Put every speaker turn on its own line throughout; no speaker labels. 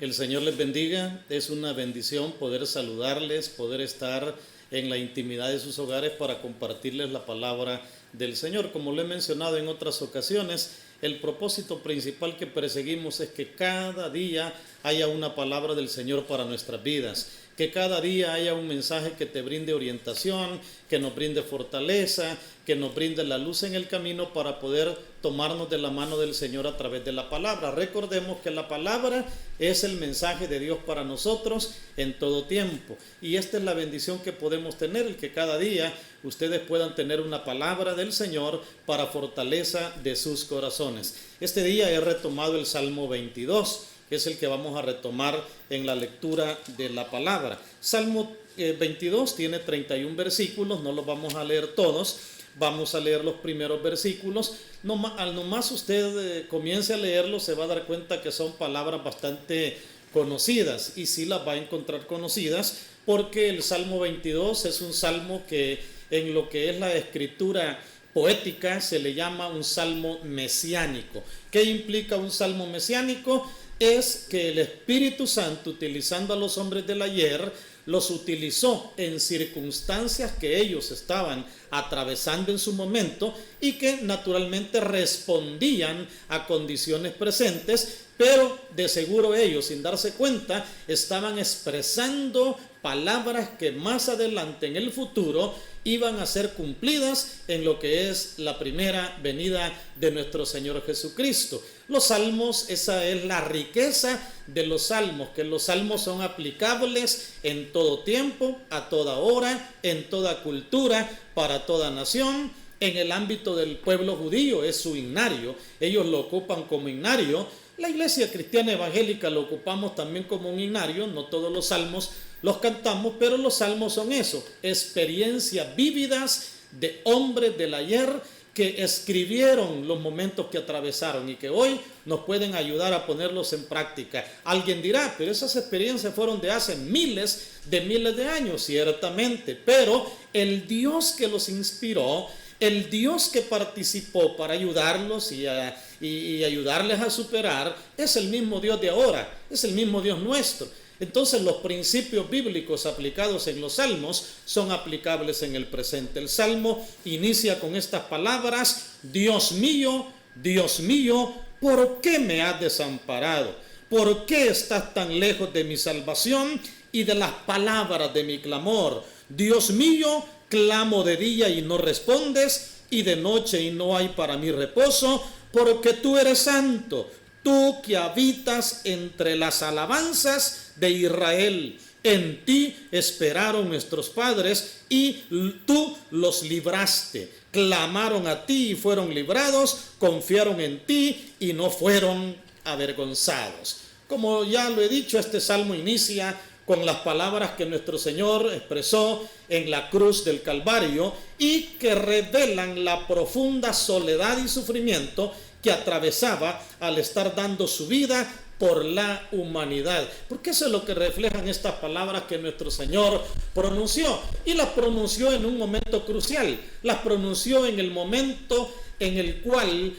El Señor les bendiga. Es una bendición poder saludarles, poder estar en la intimidad de sus hogares para compartirles la palabra del Señor. Como lo he mencionado en otras ocasiones, el propósito principal que perseguimos es que cada día haya una palabra del Señor para nuestras vidas, que cada día haya un mensaje que te brinde orientación, que nos brinde fortaleza, que nos brinde la luz en el camino para poder tomarnos de la mano del Señor a través de la palabra. Recordemos que la palabra es el mensaje de Dios para nosotros en todo tiempo. Y esta es la bendición que podemos tener, el que cada día ustedes puedan tener una palabra del Señor para fortaleza de sus corazones. Este día he retomado el Salmo 22, que es el que vamos a retomar en la lectura de la palabra. Salmo 22 tiene 31 versículos, no los vamos a leer todos. Vamos a leer los primeros versículos. Al nomás usted comience a leerlos, se va a dar cuenta que son palabras bastante conocidas, y sí las va a encontrar conocidas, porque el Salmo 22 es un salmo que en lo que es la escritura poética se le llama un salmo mesiánico. ¿Qué implica un salmo mesiánico? Es que el Espíritu Santo, utilizando a los hombres del ayer, los utilizó en circunstancias que ellos estaban atravesando en su momento y que naturalmente respondían a condiciones presentes, pero de seguro ellos, sin darse cuenta, estaban expresando palabras que más adelante en el futuro iban a ser cumplidas en lo que es la primera venida de nuestro Señor Jesucristo. Los salmos, esa es la riqueza de los salmos, que los salmos son aplicables en todo tiempo, a toda hora, en toda cultura, para toda nación. En el ámbito del pueblo judío es su himnario, ellos lo ocupan como himnario. La iglesia cristiana evangélica lo ocupamos también como un himnario, no todos los salmos los cantamos, pero los salmos son eso, experiencias vívidas de hombres del ayer que escribieron los momentos que atravesaron y que hoy nos pueden ayudar a ponerlos en práctica. Alguien dirá, pero esas experiencias fueron de hace miles de años, ciertamente, pero el Dios que los inspiró, el Dios que participó para ayudarlos y ayudarles a superar, es el mismo Dios de ahora, es el mismo Dios nuestro. Entonces los principios bíblicos aplicados en los salmos son aplicables en el presente. El salmo inicia con estas palabras: Dios mío, ¿por qué me has desamparado? ¿Por qué estás tan lejos de mi salvación y de las palabras de mi clamor? Dios mío, clamo de día y no respondes, y de noche y no hay para mí reposo, porque tú eres santo, tú que habitas entre las alabanzas de Israel. En ti esperaron nuestros padres y tú los libraste. Clamaron a ti y fueron librados, confiaron en ti y no fueron avergonzados. Como ya lo he dicho, este salmo inicia con las palabras que nuestro Señor expresó en la cruz del Calvario y que revelan la profunda soledad y sufrimiento que atravesaba al estar dando su vida por la humanidad. Porque eso es lo que reflejan estas palabras que nuestro Señor pronunció, y las pronunció en un momento crucial, las pronunció en el momento en el cual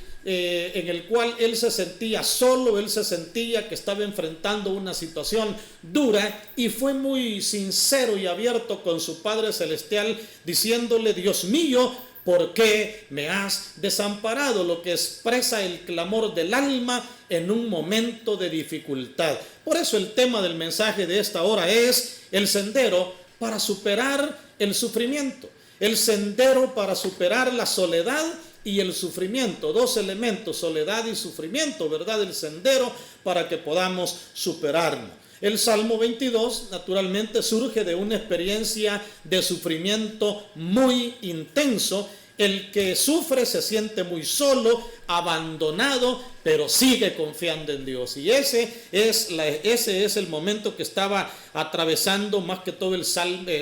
él se sentía solo, él se sentía que estaba enfrentando una situación dura, y fue muy sincero y abierto con su Padre Celestial, diciéndole: Dios mío, ¿por qué me has desamparado? Lo que expresa el clamor del alma en un momento de dificultad. Por eso el tema del mensaje de esta hora es el sendero para superar el sufrimiento, el sendero para superar la soledad y el sufrimiento. Dos elementos, soledad y sufrimiento, ¿verdad? El sendero para que podamos superarnos. El Salmo 22 naturalmente surge de una experiencia de sufrimiento muy intenso. El que sufre se siente muy solo, abandonado, pero sigue confiando en Dios. Y ese es el momento que estaba atravesando más que todo el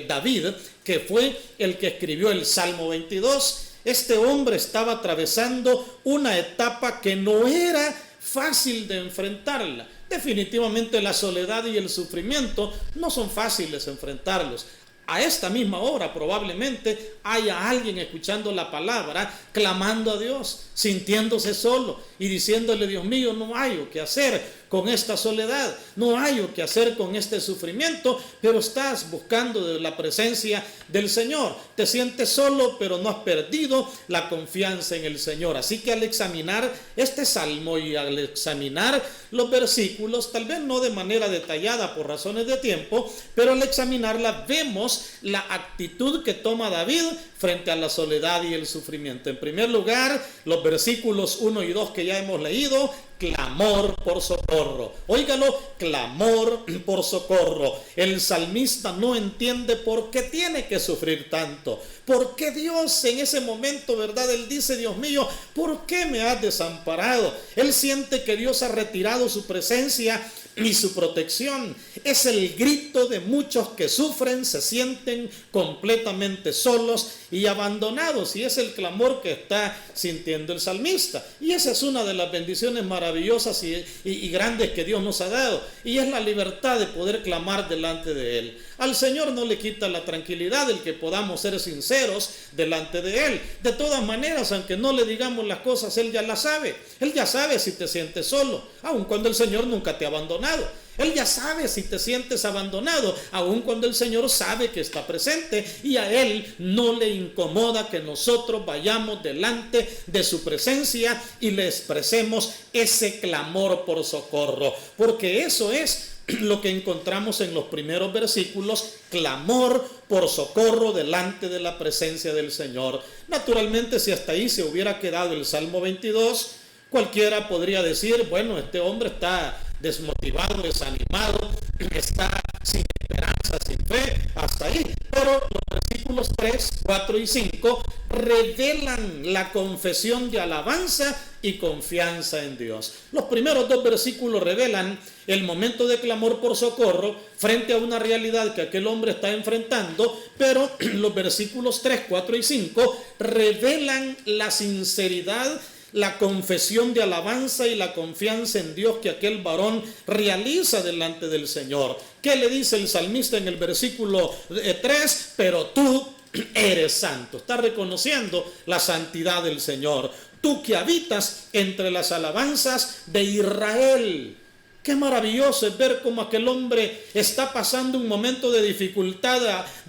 David, que fue el que escribió el Salmo 22. Este hombre estaba atravesando una etapa que no era fácil de enfrentarla. Definitivamente la soledad y el sufrimiento no son fáciles enfrentarlos. a esta misma hora probablemente haya alguien escuchando la palabra, clamando a Dios, sintiéndose solo y diciéndole: Dios mío, no hallo qué hacer con esta soledad, no hallo qué hacer con este sufrimiento, pero estás buscando la presencia del Señor. Te sientes solo, pero no has perdido la confianza en el Señor. Así que al examinar este salmo y al examinar los versículos, tal vez no de manera detallada por razones de tiempo, pero al examinarla vemos la actitud que toma David frente a la soledad y el sufrimiento. En primer lugar, los versículos 1 y 2 que ya hemos leído: clamor por socorro. Óigalo, clamor por socorro. El salmista no entiende por qué tiene que sufrir tanto. ¿Por qué Dios en ese momento, verdad? Él dice: Dios mío, ¿por qué me has desamparado? Él siente que Dios ha retirado su presencia y su protección. Es el grito de muchos que sufren, se sienten completamente solos y abandonados, y es el clamor que está sintiendo el salmista. Y esa es una de las bendiciones maravillosas y grandes que Dios nos ha dado, y es la libertad de poder clamar delante de Él. Al Señor no le quita la tranquilidad el que podamos ser sinceros delante de Él. De todas maneras, aunque no le digamos las cosas, Él ya las sabe. Él ya sabe si te sientes solo, aun cuando el Señor nunca te ha abandonado. Él ya sabe si te sientes abandonado, aun cuando el Señor sabe que está presente, y a Él no le incomoda que nosotros vayamos delante de su presencia y le expresemos ese clamor por socorro, porque eso es lo que encontramos en los primeros versículos: clamor por socorro delante de la presencia del Señor. Naturalmente, si hasta ahí se hubiera quedado el Salmo 22, cualquiera podría decir: bueno, este hombre está desmotivado, desanimado, está sin esperanza, sin fe, hasta ahí. Pero los versículos 3, 4 y 5 revelan la confesión de alabanza y confianza en Dios. Los primeros dos versículos revelan el momento de clamor por socorro frente a una realidad que aquel hombre está enfrentando, pero los versículos 3, 4 y 5 revelan la sinceridad, la confesión de alabanza y la confianza en Dios que aquel varón realiza delante del Señor. ¿Qué le dice el salmista en el versículo 3? Pero tú eres santo. Está reconociendo la santidad del Señor. Tú que habitas entre las alabanzas de Israel. Qué maravilloso es ver cómo aquel hombre está pasando un momento de dificultad,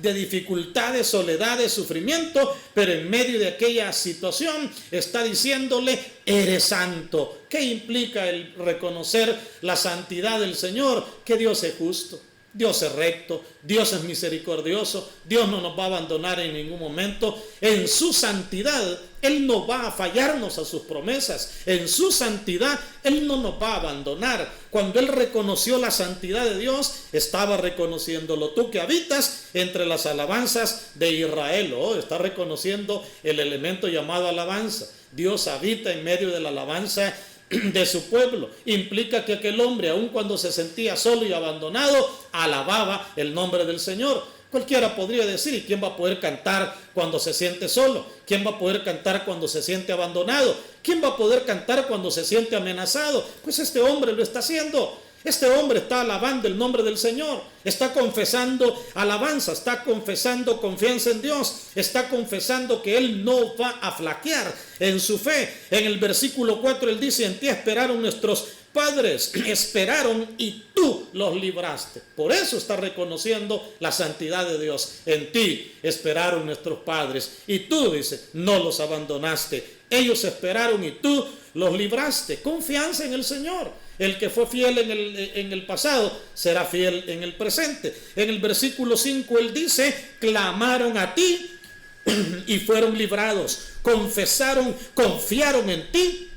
de soledad, de sufrimiento, pero en medio de aquella situación está diciéndole: eres santo. ¿Qué implica el reconocer la santidad del Señor? Que Dios es justo, Dios es recto, Dios es misericordioso, Dios no nos va a abandonar en ningún momento. En su santidad Él no va a fallarnos a sus promesas. En su santidad Él no nos va a abandonar. Cuando Él reconoció la santidad de Dios, estaba reconociéndolo. Tú que habitas entre las alabanzas de Israel, está reconociendo el elemento llamado alabanza. Dios habita en medio de la alabanza de su pueblo. Implica que aquel hombre, aun cuando se sentía solo y abandonado, alababa el nombre del Señor. Cualquiera podría decir: ¿y quién va a poder cantar cuando se siente solo? ¿Quién va a poder cantar cuando se siente abandonado? ¿Quién va a poder cantar cuando se siente amenazado? Pues este hombre lo está haciendo. Este hombre está alabando el nombre del Señor, está confesando alabanza, está confesando confianza en Dios, está confesando que Él no va a flaquear en su fe. En el versículo 4 Él dice: en ti esperaron nuestros padres, esperaron y tú los libraste. Por eso está reconociendo la santidad de Dios. En ti esperaron nuestros padres y tú, dice, no los abandonaste. Ellos esperaron y tú los libraste. Confianza en el Señor. El que fue fiel en el pasado será fiel en el presente. En el versículo 5 Él dice: clamaron a ti y fueron librados. Confesaron, confiaron en ti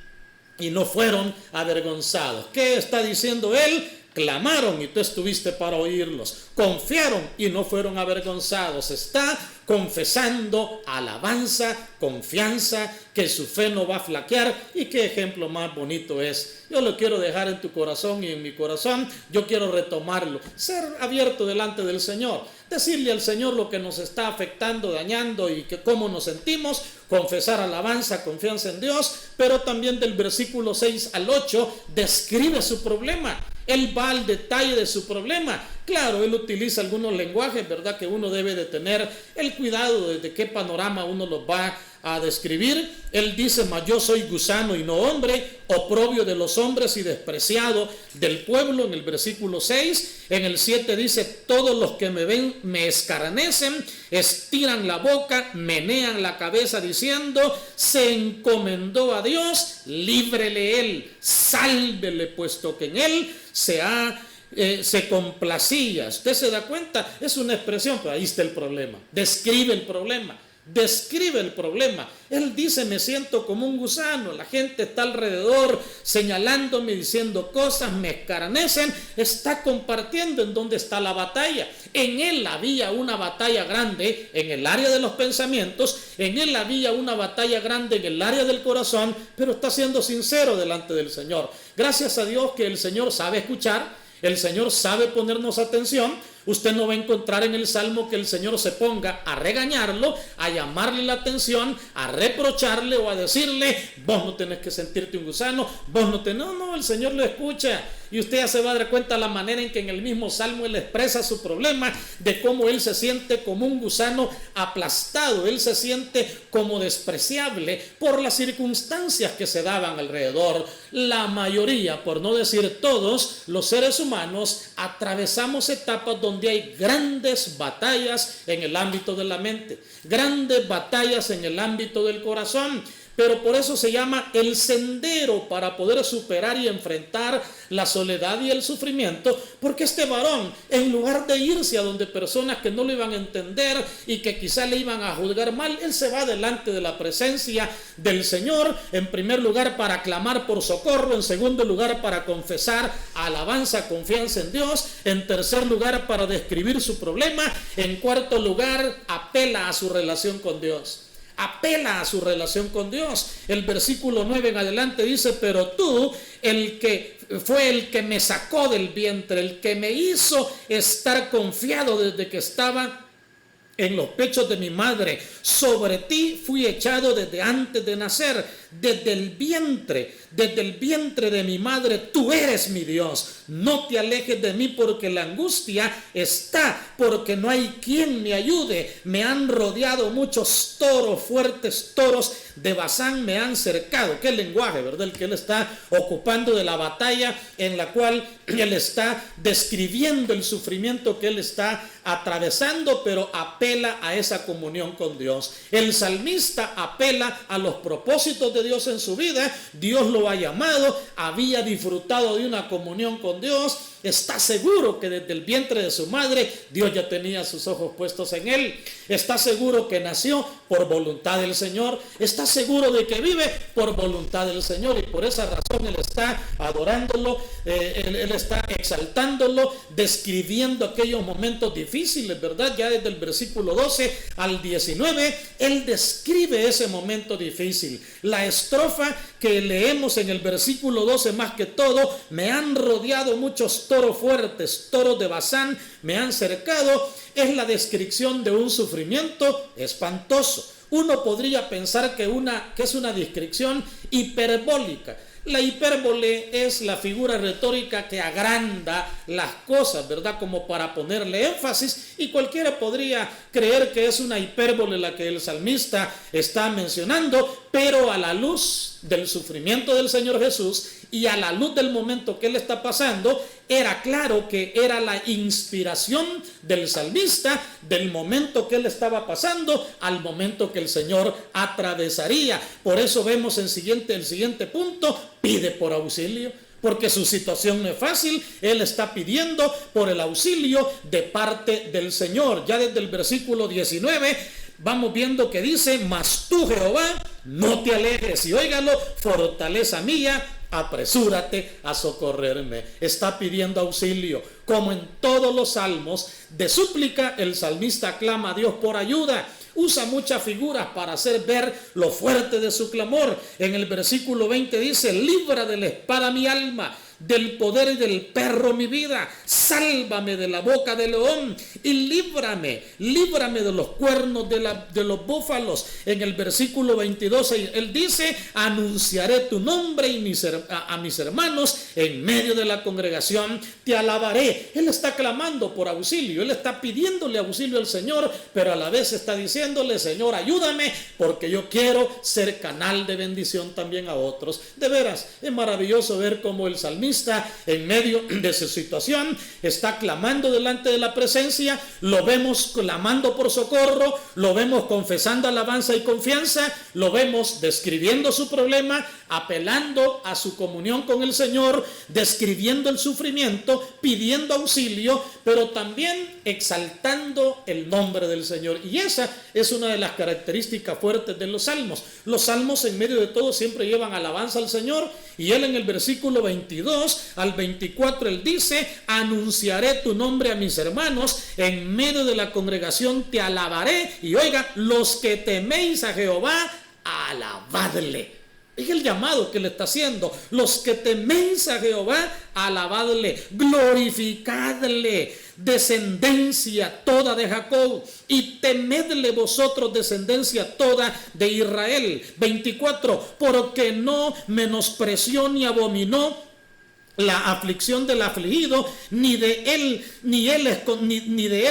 y no fueron avergonzados. ¿Qué está diciendo Él? Clamaron y tú estuviste para oírlos. Confiaron y no fueron avergonzados. Está confesando alabanza, confianza, que su fe no va a flaquear. Y qué ejemplo más bonito es. Yo lo quiero dejar en tu corazón y en mi corazón. Yo quiero retomarlo. Ser abierto delante del Señor. Decirle al Señor lo que nos está afectando, dañando y que cómo nos sentimos. Confesar alabanza, confianza en Dios. Pero también del versículo 6 al 8 describe su problema. Él va al detalle de su problema. Claro, él utiliza algunos lenguajes, ¿verdad?, que uno debe de tener el cuidado de qué panorama uno los va a describir. Él dice: mas yo soy gusano y no hombre, oprobio de los hombres y despreciado del pueblo, en el versículo 6. En el 7 dice: todos los que me ven me escarnecen, estiran la boca, menean la cabeza diciendo: se encomendó a Dios, líbrele él, sálvele, puesto que en él se complacía. ¿Usted se da cuenta? Es una expresión, pero ahí está el problema. Describe el problema. Él dice: me siento como un gusano, la gente está alrededor señalándome, diciendo cosas, me escarnecen. Está compartiendo en dónde está la batalla. En él había una batalla grande en el área de los pensamientos, en él había una batalla grande en el área del corazón, pero está siendo sincero delante del Señor. Gracias a Dios que el Señor sabe escuchar, el Señor sabe ponernos atención. Usted no va a encontrar en el Salmo que el Señor se ponga a regañarlo, a llamarle la atención, a reprocharle o a decirle: vos no tenés que sentirte un gusano, vos no tenés... No, el Señor lo escucha. Y usted ya se va a dar cuenta la manera en que en el mismo Salmo él expresa su problema, de cómo él se siente como un gusano aplastado, él se siente como despreciable por las circunstancias que se daban alrededor. La mayoría, por no decir todos, los seres humanos atravesamos etapas donde hay grandes batallas en el ámbito de la mente, grandes batallas en el ámbito del corazón. Pero por eso se llama el sendero, para poder superar y enfrentar la soledad y el sufrimiento, porque este varón, en lugar de irse a donde personas que no lo iban a entender y que quizá le iban a juzgar mal, él se va delante de la presencia del Señor, en primer lugar para clamar por socorro, en segundo lugar para confesar alabanza, confianza en Dios, en tercer lugar para describir su problema, en cuarto lugar apela a su relación con Dios. Apela a su relación con Dios. El versículo 9 en adelante dice: pero tú, el que fue el que me sacó del vientre, el que me hizo estar confiado desde que estaba en los pechos de mi madre, sobre ti fui echado desde antes de nacer, desde el vientre de mi madre, tú eres mi Dios. No te alejes de mí, porque la angustia está, porque no hay quien me ayude. Me han rodeado muchos toros, fuertes toros de Basán me han cercado. Qué lenguaje, ¿verdad? El que él está ocupando de la batalla en la cual él está describiendo el sufrimiento que él está atravesando, pero apela a esa comunión con Dios. El salmista apela a los propósitos de Dios en su vida. Dios lo ha llamado, había disfrutado de una comunión con Dios, está seguro que desde el vientre de su madre Dios ya tenía sus ojos puestos en él, está seguro que nació por voluntad del Señor, está seguro de que vive por voluntad del Señor, y por esa razón él está adorándolo, él está exaltándolo, describiendo aquellos momentos difíciles, ¿verdad? Ya desde el versículo 12 al 19 él describe ese momento difícil. La estrofa que leemos en el versículo 12, más que todo: me han rodeado muchos toros fuertes, toros de Basán me han cercado, es la descripción de un sufrimiento espantoso. Uno podría pensar que es una descripción hiperbólica. La hipérbole es la figura retórica que agranda las cosas, ¿verdad? Como para ponerle énfasis, y cualquiera podría creer que es una hipérbole la que el salmista está mencionando, pero a la luz del sufrimiento del Señor Jesús y a la luz del momento que él está pasando, era claro que era la inspiración del salmista del momento que él estaba pasando al momento que el Señor atravesaría. Por eso vemos el siguiente punto: pide por auxilio, porque su situación no es fácil. Él está pidiendo por el auxilio de parte del Señor. Ya desde el versículo 19 vamos viendo que dice: mas tú, Jehová, no te alejes, y óigalo, fortaleza mía, apresúrate a socorrerme. Está pidiendo auxilio. Como en todos los salmos de súplica, el salmista clama a Dios por ayuda. Usa muchas figuras para hacer ver lo fuerte de su clamor. En el versículo 20 dice: libra de la espada mi alma, del poder y del perro mi vida,
sálvame de la boca del león y líbrame de los cuernos de los búfalos. En el versículo 22 él dice: anunciaré tu nombre y a mis hermanos en medio de la congregación te alabaré. Él está clamando por auxilio, él está pidiéndole auxilio al Señor, pero a la vez está diciéndole: Señor, ayúdame, porque yo quiero ser canal de bendición también a otros. De veras, es maravilloso ver cómo el salmista, en medio de su situación, está clamando delante de la presencia. Lo vemos clamando por socorro, lo vemos confesando alabanza y confianza, lo vemos describiendo su problema, apelando a su comunión con el Señor, describiendo el sufrimiento, pidiendo auxilio, pero también exaltando el nombre del Señor. Y esa es una de las características fuertes de los salmos. Los salmos, en medio de todo, siempre llevan alabanza al Señor, y él en el versículo 22 al 24 él dice: anunciaré tu nombre a mis hermanos, en medio de la congregación te alabaré. Y oiga, los que teméis a Jehová, alabadle. Es el llamado que le está haciendo. Los que teméis a Jehová, alabadle, glorificadle, descendencia toda de Jacob, y temedle vosotros, descendencia toda de Israel. 24, porque no menospreció ni abominó la aflicción del afligido, ni de él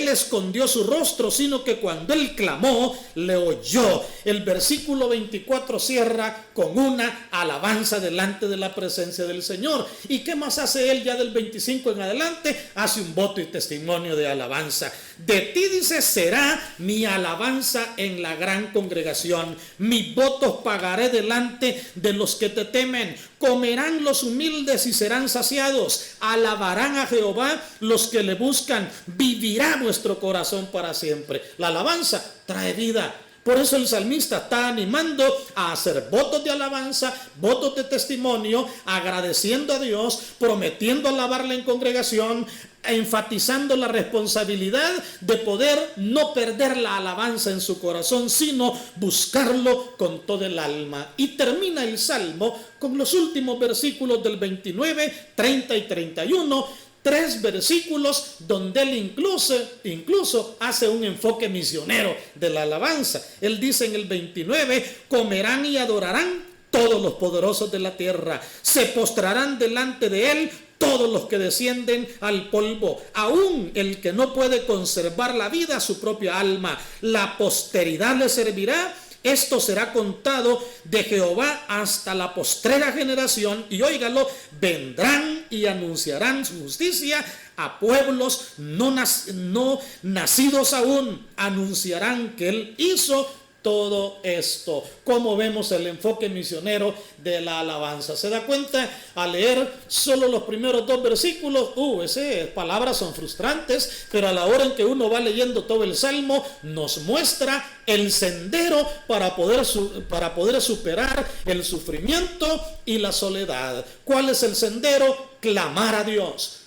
escondió su rostro, sino que cuando él clamó, le oyó. El versículo 24 cierra con una alabanza delante de la presencia del Señor. ¿Y qué más hace él ya del 25 en adelante? Hace un voto y testimonio de alabanza. De ti, dice, será mi alabanza en la gran congregación. Mis votos pagaré delante de los que te temen. Comerán los humildes y serán saciados. Alabarán a Jehová los que le buscan. Vivirá vuestro corazón para siempre. La alabanza trae vida. Por eso el salmista está animando a hacer votos de alabanza, votos de testimonio, agradeciendo a Dios, prometiendo alabarle en congregación, enfatizando la responsabilidad de poder no perder la alabanza en su corazón, sino buscarlo con todo el alma. Y termina el salmo con los últimos versículos del 29, 30 y 31, 3 versículos donde él incluso hace un enfoque misionero de la alabanza. Él dice en el 29: comerán y adorarán todos los poderosos de la tierra, se postrarán delante de él todos los que descienden al polvo, aún el que no puede conservar la vida, su propia alma. La posteridad le servirá. Esto será contado de Jehová hasta la postrera generación. Y óigalo: vendrán y anunciarán su justicia a pueblos no nacidos aún. Anunciarán que él hizo todo esto. Como vemos el enfoque misionero de la alabanza. ¿Se da cuenta? Al leer solo los primeros 2 versículos, esas palabras son frustrantes, pero a la hora en que uno va leyendo todo el salmo, nos muestra el sendero para poder superar el sufrimiento y la soledad. ¿Cuál es el sendero? Clamar a Dios.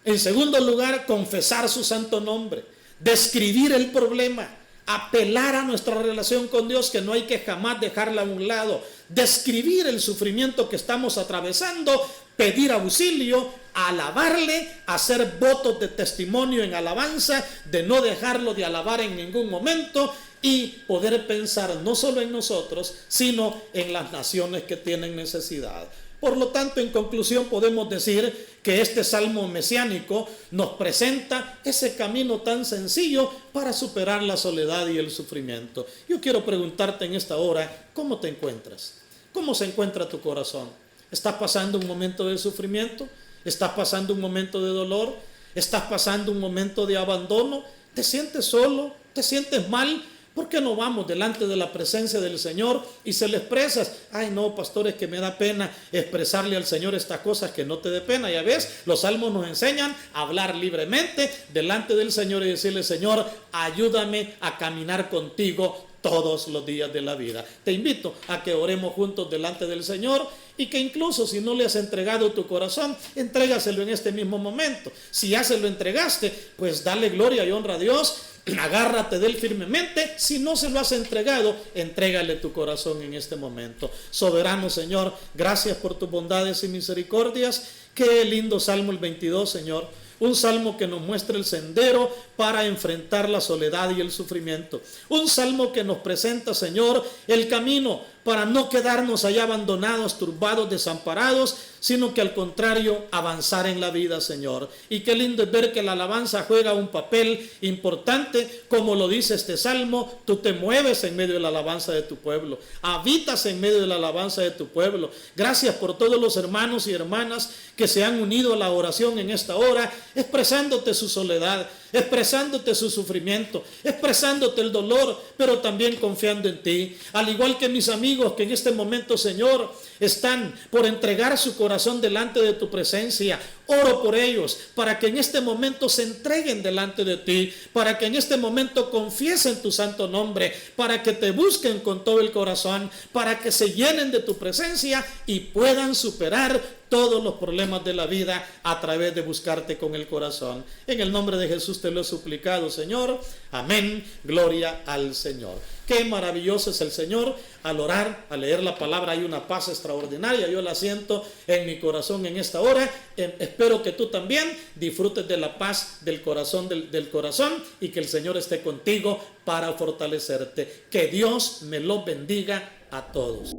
En segundo lugar, confesar su santo nombre, describir el problema, apelar a nuestra relación con Dios, que no hay que jamás dejarla a un lado, describir el sufrimiento que estamos atravesando, pedir auxilio, alabarle, hacer votos de testimonio en alabanza, de no dejarlo de alabar en ningún momento, y poder pensar no solo en nosotros, sino en las naciones que tienen necesidad. Por lo tanto, en conclusión, podemos decir que este salmo mesiánico nos presenta ese camino tan sencillo para superar la soledad y el sufrimiento. Yo quiero preguntarte en esta hora: ¿cómo te encuentras? ¿Cómo se encuentra tu corazón? ¿Estás pasando un momento de sufrimiento? ¿Estás pasando un momento de dolor? ¿Estás pasando un momento de abandono? ¿Te sientes solo? ¿Te sientes mal? ¿Por qué no vamos delante de la presencia del Señor y se le expresas? Ay, no, pastor, es que me da pena expresarle al Señor estas cosas. Que no te dé pena. Ya ves, los salmos nos enseñan a hablar libremente delante del Señor y decirle: Señor, ayúdame a caminar contigo todos los días de la vida. Te invito a que oremos juntos delante del Señor, y que incluso si no le has entregado tu corazón, entrégaselo en este mismo momento. Si ya se lo entregaste, pues dale gloria y honra a Dios, agárrate de él firmemente. Si no se lo has entregado, entrégale tu corazón en este momento. Soberano Señor, gracias por tus bondades y misericordias. Qué lindo Salmo el 22, Señor. Un salmo que nos muestra el sendero para enfrentar la soledad y el sufrimiento. Un salmo que nos presenta, Señor, el camino para no quedarnos allá abandonados, turbados, desamparados, sino que al contrario, avanzar en la vida, Señor. Y qué lindo es ver que la alabanza juega un papel importante, como lo dice este salmo. Tú te mueves en medio de la alabanza de tu pueblo, habitas en medio de la alabanza de tu pueblo. Gracias por todos los hermanos y hermanas que se han unido a la oración en esta hora, expresándote su soledad, expresándote su sufrimiento, expresándote el dolor, pero también confiando en ti. Al igual que mis amigos que en este momento, Señor, están por entregar su corazón delante de tu presencia, oro por ellos para que en este momento se entreguen delante de ti, para que en este momento confiesen tu santo nombre, para que te busquen con todo el corazón, para que se llenen de tu presencia y puedan superar todos los problemas de la vida a través de buscarte con el corazón. En el nombre de Jesús te lo he suplicado, Señor. Amén. Gloria al Señor. Qué maravilloso es el Señor. Al orar, al leer la palabra, hay una paz extraordinaria. Yo la siento en mi corazón en esta hora. Espero que tú también disfrutes de la paz del corazón, del corazón, y que el Señor esté contigo para fortalecerte. Que Dios me lo bendiga a todos.